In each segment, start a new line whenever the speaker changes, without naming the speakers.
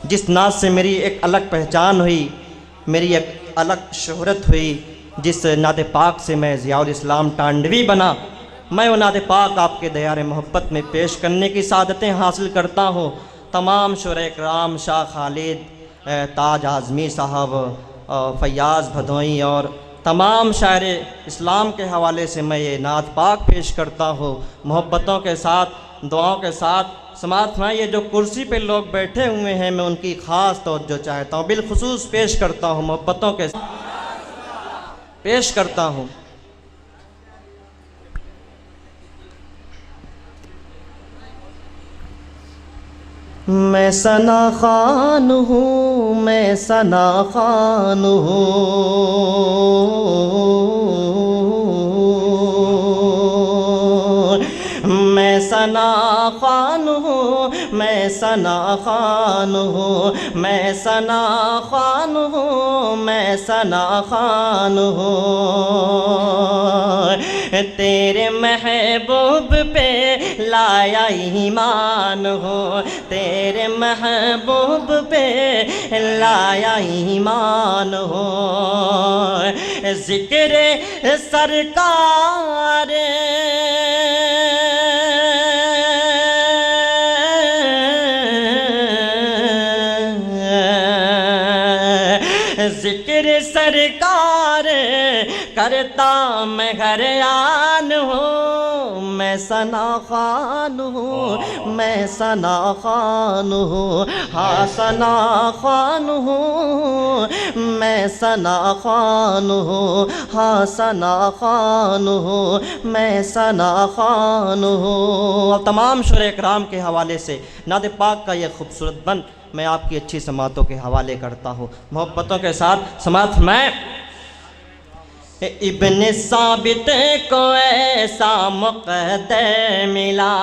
جس نعت سے میری ایک الگ پہچان ہوئی، میری ایک الگ شہرت ہوئی، جس نعت پاک سے میں ضیاء الاسلام ٹانڈوی بنا، میں وہ نعت پاک آپ کے دیار محبت میں پیش کرنے کی سعادتیں حاصل کرتا ہوں۔ تمام شعراء کرام، شاہ خالد، تاج اعظمی صاحب، فیاض بھدوئی اور تمام شاعر اسلام کے حوالے سے میں یہ نعت پاک پیش کرتا ہوں، محبتوں کے ساتھ، دعاؤں کے ساتھ۔ سماعت فرمائیں، یہ جو کرسی پہ لوگ بیٹھے ہوئے ہیں میں ان کی خاص توجہ چاہتا ہوں، بالخصوص پیش کرتا ہوں، محبتوں کے ساتھ پیش کرتا ہوں۔ میں ثنا خوان ہوں، میں ثنا خوان ہوں، میں ثنا خوان ہوں، میں ثنا خوان ہوں، میں ثنا خوان ہوں، میں ثنا خوان ہوں، تیرے محبوب پہ لایا ایمان ہوں، تیرے محبوب پہ لایا ایمان ہوں، ذکر سرکار ذکر سرکار کرتا میں ہر آن ہوں، میں ثنا خوان ہوں، میں ثنا خوان ہوں، ہاں ثنا خوان ہوں، میں ثنا خوان ہوں، ہاں ثنا خوان ہوں، میں ثنا خوان ہوں۔ اور تمام شعراء کرام کے حوالے سے نعت پاک کا یہ خوبصورت بند میں آپ کی اچھی سماعتوں کے حوالے کرتا ہوں، محبتوں کے ساتھ سماعت فرمائیں۔ ابن ثابت کو ایسا مقدر ملا،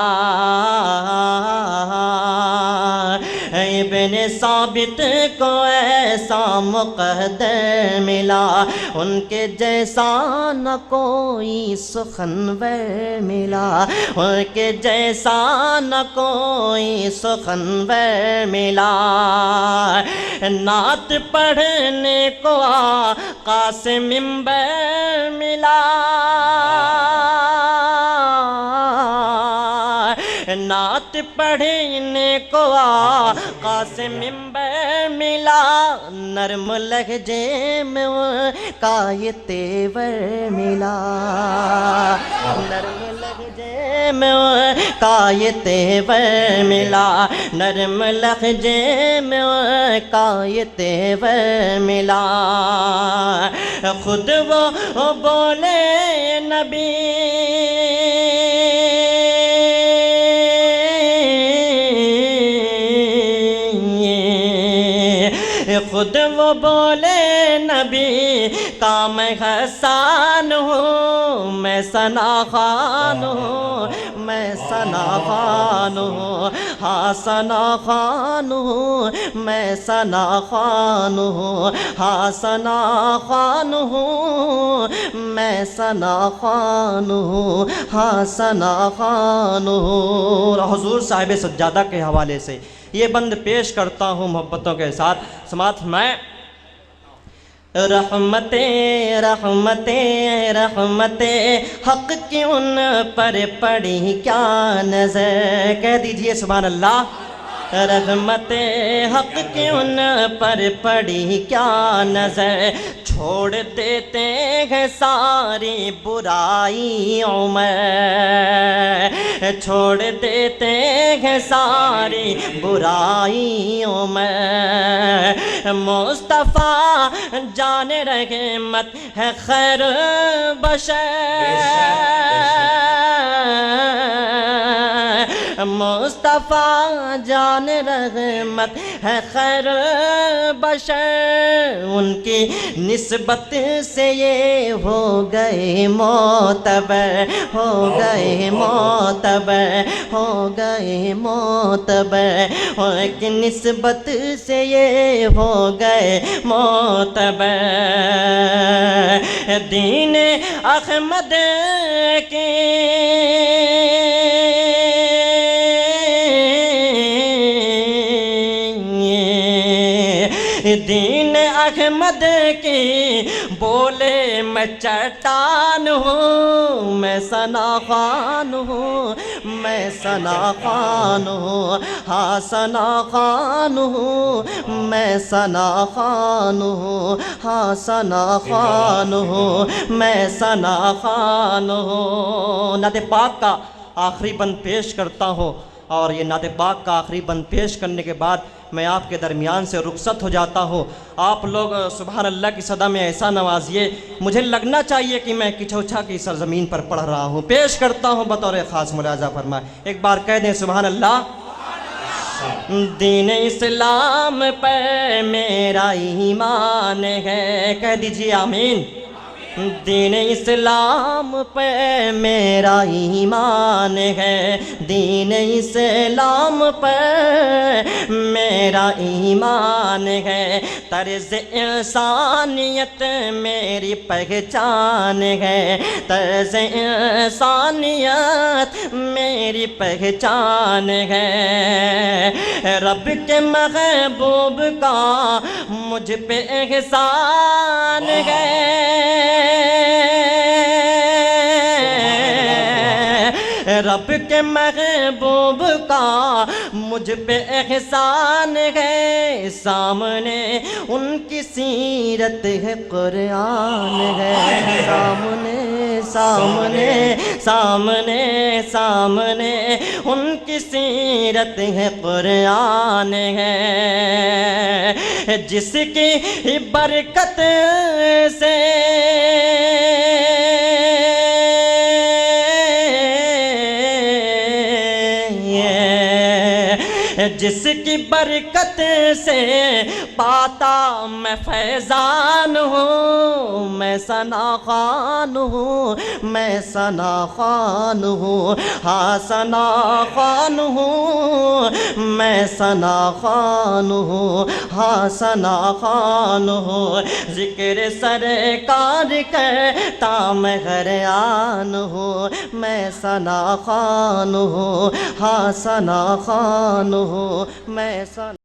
ابن ثابت کو ایسا مقدر ملا، ان کے جیسا نہ کوئی سخنور ملا، ان کے جیسا نہ کوئی سخنور ملا، نعت پڑھنے کو آقا سے منبر ملا، نعت پڑھنے کو آقا سے منبر ملا، نرم لہجے میں کا یہ تیور ملا، نرم لہجے میں کا یہ تیور ملا، نرم لہجے میں کا یہ تیور ملا، خود وہ بولے نبی خود وہ بولے نبی کا میں حسان ہوں، میں ثنا خوان ہوں، میں ثنا خوان ہوں، ہاں ثنا خوان ہوں، میں ثنا خوان ہوں، ہاں ثنا خوان ہوں، میں ثنا خوان ہوں، ہاں ثنا خوان ہوں۔ اور حضور صاحب سجادہ کے حوالے سے یہ بند پیش کرتا ہوں محبتوں کے ساتھ، سماعت فرمائیں۔ رحمتیں رحمتیں رحمتیں حق کی ان پر پڑی کیا نظر، کہہ دیجئے سبحان اللہ۔ رحمتیں حق کی ان پر پڑی کیا نظر، چھوڑ دیتے ہیں ساری برائیوں میں، چھوڑ دیتے ہیں ساری برائیوں میں، مصطفیٰ جان رحمت ہے خیر بشر، مصطفیٰ جان رحمت ہے خیر بشر، ان کی نسبت سے یہ ہو گئے معتبر، ہو گئے معتبر، ہو گئے معتبر، ان کی نسبت سے یہ ہو گئے معتبر، دین احمد کی دین احمد کی بولے میں چٹان ہوں، میں ثنا خوان ہوں، میں ثنا خوان ہوں، ہاں ثنا خوان ہوں، میں ثنا خوان ہوں، ہاں ثنا خوان ہوں، میں ثنا خوان ہوں۔ نعت پاک کا آخری بند پیش کرتا ہوں، اور یہ نعت پاک کا آخری بند پیش کرنے کے بعد میں آپ کے درمیان سے رخصت ہو جاتا ہوں۔ آپ لوگ سبحان اللہ کی صدا میں ایسا نوازیے، مجھے لگنا چاہیے کہ میں کچھوچھا کی سرزمین پر پڑھ رہا ہوں۔ پیش کرتا ہوں بطور خاص ملاحظہ فرمائے، ایک بار کہہ دیں سبحان اللہ۔ دین اسلام پہ میرا ایمان ہے، کہہ دیجئے آمین۔ دین اسلام پہ میرا ایمان ہے، دین اسلام پہ میرا ایمان ہے، طرز انسانیت میری پہچان ہے، طرز انسانیت میری پہچان ہے، رب کے محبوب کا مجھ پہ احسان ہے، رب کے محبوب کا مجھ پہ احسان ہے، سامنے ان کی سیرت ہے قرآن ہے، سامنے سامنے سامنے سامنے ان کی سیرت ہے قرآن ہے، جس کی برکت سے جس کی برکت سے پاتا میں فیضان ہوں، میں ثنا خوان ہوں، میں ثنا خوان ہوں، ہاں ثنا خوان ہوں، میں ثنا خوان ہوں، ہاں ثنا خوان ہوں، ذکر سرکار کرتا میں غریان ہوں، میں ثنا خوان ہوں، ہاں ثنا خوان ہوں، میں ثنا